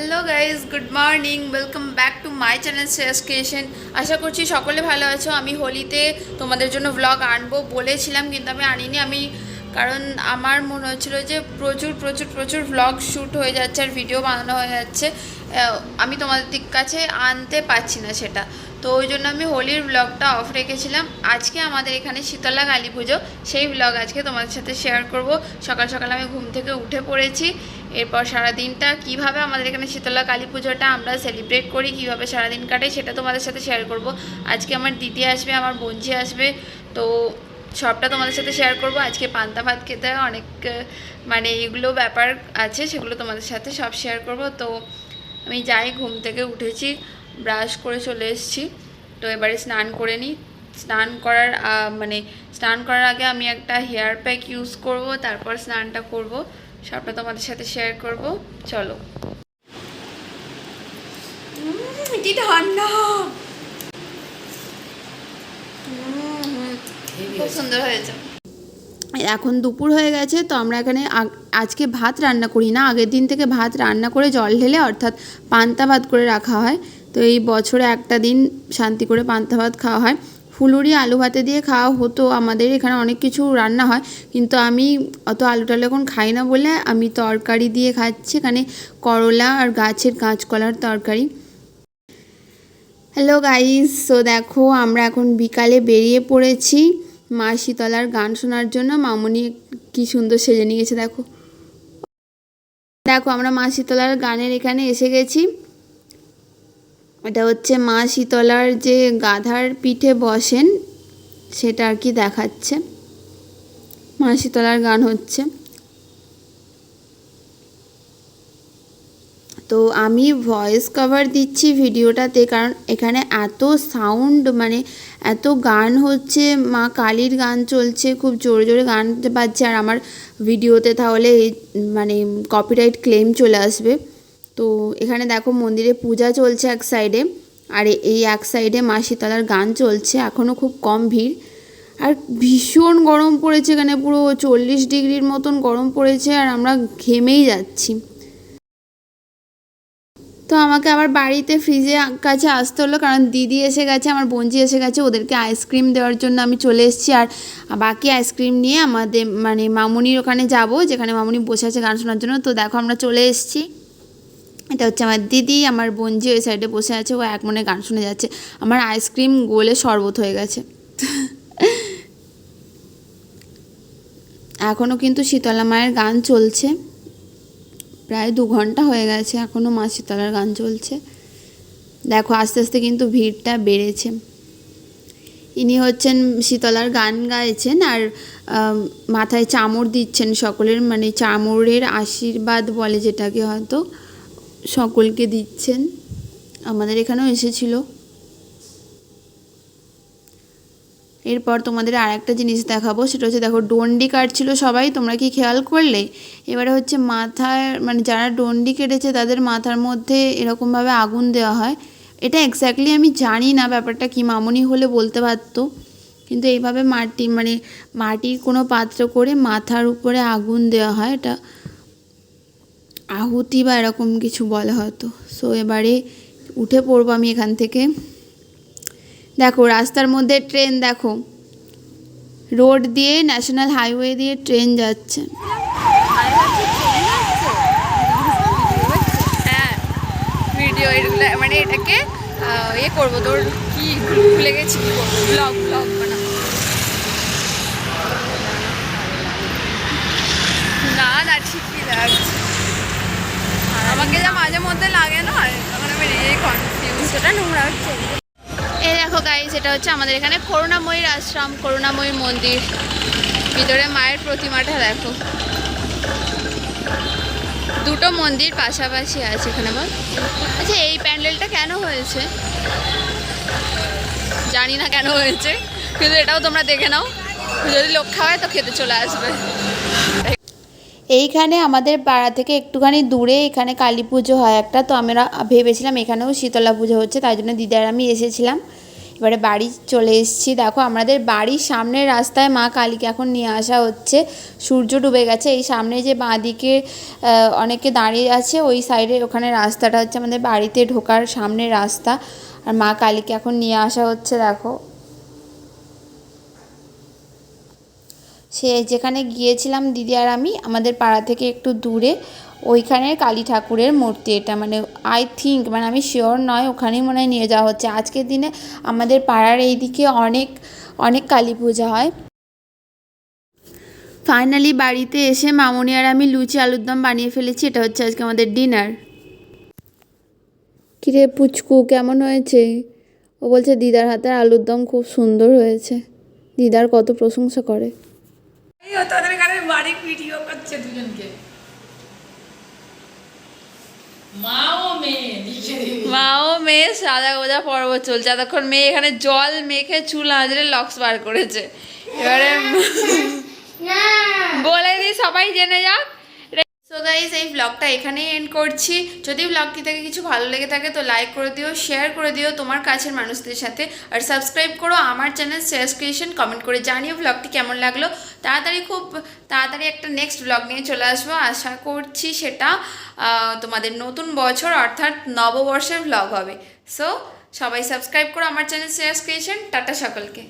Hello guys, good morning, welcome back to my channel Shreyas creation. আশা করছি সকলে ভালো আছো। আমি হোলিতে তোমাদের জন্য ব্লগ আনবো বলেছিলাম, কিন্তু আমি আনিনি। কারণ আমার মনে হচ্ছিলো যে প্রচুর প্রচুর প্রচুর ব্লগ শ্যুট হয়ে যাচ্ছে আর ভিডিও বানানো হয়ে যাচ্ছে, আমি তোমাদের কাছে আনতে পারছি না সেটা। তো ওই জন্য আমি হোলির ব্লগটা অফ রেখেছিলাম। আজকে আমাদের এখানে শীতলা কালী পুজো, সেই ব্লগ আজকে তোমাদের সাথে শেয়ার করব। সকাল সকাল আমি ঘুম থেকে উঠে পড়েছি। এরপর সারাদিনটা কিভাবে আমাদের এখানে শীতলা কালী পুজোটা আমরা সেলিব্রেট করি, কিভাবে সারাদিন কাটাই, সেটা তোমাদের সাথে শেয়ার করব। আজকে আমার দিদি আসবে, আমার বোনঝি আসবে, তো সবটা তোমাদের সাথে শেয়ার করব। আজকে পান্তা ভাত খেতে হয়, অনেক মানে এগুলো ব্যাপার আছে, সেগুলো তোমাদের সাথে সব শেয়ার করব। তো আমি যাই, ঘুম থেকে উঠেছি, ব্রাশ করে চলে এসেছি। তো এবারে স্নান করে নিই। স্নান করার আগে আমি একটা হেয়ার প্যাক ইউজ করব, তারপর স্নানটা করব। সবটা তোমাদের সাথে শেয়ার করব, চলো। কি ঠান্ডা, খুব সুন্দর হয়েছে। এখন দুপুর হয়ে গেছে, তো আমরা এখানে আজকে ভাত রান্না করি না, আগের দিন থেকে ভাত রান্না করে জল ঢেলে অর্থাৎ পান্তা ভাত করে রাখা হয়। তো এই বছরে একটা দিন শান্তি করে পান্তা ভাত খাওয়া হয়। ফুলুরি আলু ভাতে দিয়ে খাওয়া হতো, আমাদের এখানে অনেক কিছু রান্না হয়, কিন্তু আমি অত আলু টালু এখন খাই না বলে আমি তরকারি দিয়ে খাচ্ছি। এখানে করলা আর গাছের কাঁচকলার তরকারি। হ্যালো গাইস, সো দেখো আমরা এখন বিকালে বেরিয়ে পড়েছি মা শীতলার গান শোনার জন্য। মামনি কি সুন্দর সেজে নিয়েছে, দেখো দেখো আমরা মা শীতলার গানের এখানে এসে গেছি। এটা হচ্ছে মা শীতলার যে গাধার পিঠে বসেন সেটা আর কি দেখাচ্ছে, মা শীতলার গান হচ্ছে। তো আমি ভয়েস কভার দিচ্ছি ভিডিওটাতে, কারণ এখানে এত সাউন্ড, মানে এত গান হচ্ছে, মা কালীর গান চলছে, খুব জোরে জোরে গান বাজছে, আর আমার ভিডিওতে তাহলে মানে কপিরাইট ক্লেম চলে আসবে। তো এখানে দেখো মন্দিরে পূজা চলছে এক সাইডে, আর এই এক সাইডে মা শীতলার গান চলছে। এখনও খুব কম ভিড়, আর ভীষণ গরম পড়েছে এখানে, পুরো 40 ডিগ্রির মতন গরম পড়েছে, আর আমরা ঘেমেই যাচ্ছি। তো আমাকে আবার বাড়িতে ফ্রিজে কাছে আসতে হলো, কারণ দিদি এসে গেছে, আমার বোনজি এসে গেছে, ওদেরকে আইসক্রিম দেওয়ার জন্য আমি চলে এসেছি। আর বাকি আইসক্রিম নিয়ে আমাদের মানে মামুনির ওখানে যাব, যেখানে মামুনি বসে আছে গান শোনার জন্য। তো দেখো আমরা চলে এসেছি। এটা হচ্ছে আমার দিদি, আমার বোনজি ওই সাইডে বসে আছে, ও এক মনে গান শুনে যাচ্ছে। আমার আইসক্রিম গলে শরবত হয়ে গেছে। এখনও কিন্তু শীতলা মায়ের গান চলছে, প্রায় 2 ঘন্টা হয়ে গেছে, এখনও মা শীতলার গান চলছে। দেখো আস্তে আস্তে কিন্তু ভিড়টা বেড়েছে। ইনি হচ্ছেন শীতলার গান গাইছেন, আর মাথায় চামর দিচ্ছেন সকলের, মানে চামরের আশীর্বাদ বলে যেটাকে, হয়তো সকলকে দিচ্ছেন। আমাদের এখানেও এসেছিল। এরপর তোমাদের আর একটা জিনিস দেখাবো, সেটা হচ্ছে দেখো ডন্ডি কাটছিল সবাই, তোমরা কি খেয়াল করলে? এবারে হচ্ছে মাথায়, মানে যারা ডন্ডি কেটেছে তাদের মাথার মধ্যে এরকমভাবে আগুন দেওয়া হয়। এটা এক্স্যাক্টলি আমি জানি না ব্যাপারটা কি, মামনি হলে বলতে পারতো। কিন্তু এইভাবে মাটির কোনো পাত্র করে মাথার উপরে আগুন দেওয়া হয়, এটা আহুতি বা এরকম কিছু বলে হয়তো। সো এবারে উঠে পড়বো আমি এখান থেকে। দেখো রাস্তার মধ্যে ট্রেন, দেখো রোড দিয়ে, ন্যাশনাল হাইওয়ে দিয়ে ট্রেন যাচ্ছে। হ্যাঁ ভিডিও, মানে এটাকে ইয়ে করবো, তোর কি ভুলে গেছি, কি করবো, ব্লগ বানাবো। না ঠিকই লাগছে আমাকে, যা মাঝে মধ্যে লাগে না, তখন আমি নিজেই কনফিউজ, সেটা নোংরা হচ্ছে। এই দেখো গাইস, এটা হচ্ছে আমাদের এখানে করুণাময়ীর আশ্রম, করুণাময়ীর মন্দির। ভিতরে মায়ের প্রতিমাটা দেখো, দুটো মন্দির পাশাপাশি আছে এখানে। বল, আচ্ছা এই প্যান্ডেলটা কেন হয়েছে জানি না কেন হয়েছে, কিন্তু এটাও তোমরা দেখে নাও, যদি লোক খাওয়ায় তো খেতে চলে আসবে। এইখানে আমাদের পাড়া থেকে একটুখানি দূরে এখানে কালী পুজো হয় একটা, তো আমরা ভেবেছিলাম এখানেও শীতলা পুজো হচ্ছে, তাই জন্য দিদি আর আমি এসেছিলাম। এবারে বাড়ি চলে এসেছি। দেখো আমাদের বাড়ির সামনের রাস্তায় মা কালীকে এখন নিয়ে আসা হচ্ছে। সূর্য ডুবে গেছে। এই সামনে যে বাঁদিকে অনেকে দাঁড়িয়ে আছে ওই সাইডে, ওখানে রাস্তাটা হচ্ছে আমাদের বাড়িতে ঢোকার সামনের রাস্তা। আর মা কালীকে এখন নিয়ে আসা হচ্ছে। দেখো সে যেখানে গিয়েছিলাম দিদি আর আমি, আমাদের পাড়া থেকে একটু দূরে, ওইখানের কালী ঠাকুরের মূর্তি এটা, মানে আই থিঙ্ক, মানে আমি শিওর নয়, ওখানেই মনে হয় নিয়ে যাওয়া হচ্ছে। আজকের দিনে আমাদের পাড়ার এইদিকে অনেক অনেক কালী পূজা হয়। ফাইনালি বাড়িতে এসে মামনি আর আমি লুচি আলুর দম বানিয়ে ফেলেছি। এটা হচ্ছে আজকে আমাদের ডিনার। কিরে পুচকু, কেমন হয়েছে? ও বলছে দিদার হাতের আলুর দম খুব সুন্দর হয়েছে। দিদার কত প্রশংসা করে। তোদের এখানে বাড়ি ভিডিও করছে দুজনকে, মা ও মেয়ে সাদা গোজা পর্ব চলছে। এতক্ষণ মেয়ে এখানে জল মেখে চুল আঁচড়ে লক্স বার করেছে। এবারে বলে দিই সবাই জেনে যাক। সো গাইস, এই ব্লগটা এখানেই এন্ড করছি। যদি ব্লগটি থেকে কিছু ভালো লেগে থাকে তো লাইক করে দিও, শেয়ার করে দিও তোমার কাছের মানুষদের সাথে, আর সাবস্ক্রাইব করো আমার চ্যানেল শ্রেয়াস ক্রিয়েশন। কমেন্ট করে জানিও ব্লগটি কেমন লাগলো। খুব তাড়াতাড়ি একটা নেক্সট ব্লগ নিয়ে চলে আসবো। আশা করছি সেটা তোমাদের নতুন বছর অর্থাৎ নববর্ষের ব্লগ হবে। সো সবাই সাবস্ক্রাইব করো আমার চ্যানেল শ্রেয়াস ক্রিয়েশন। টাটা সকলকে।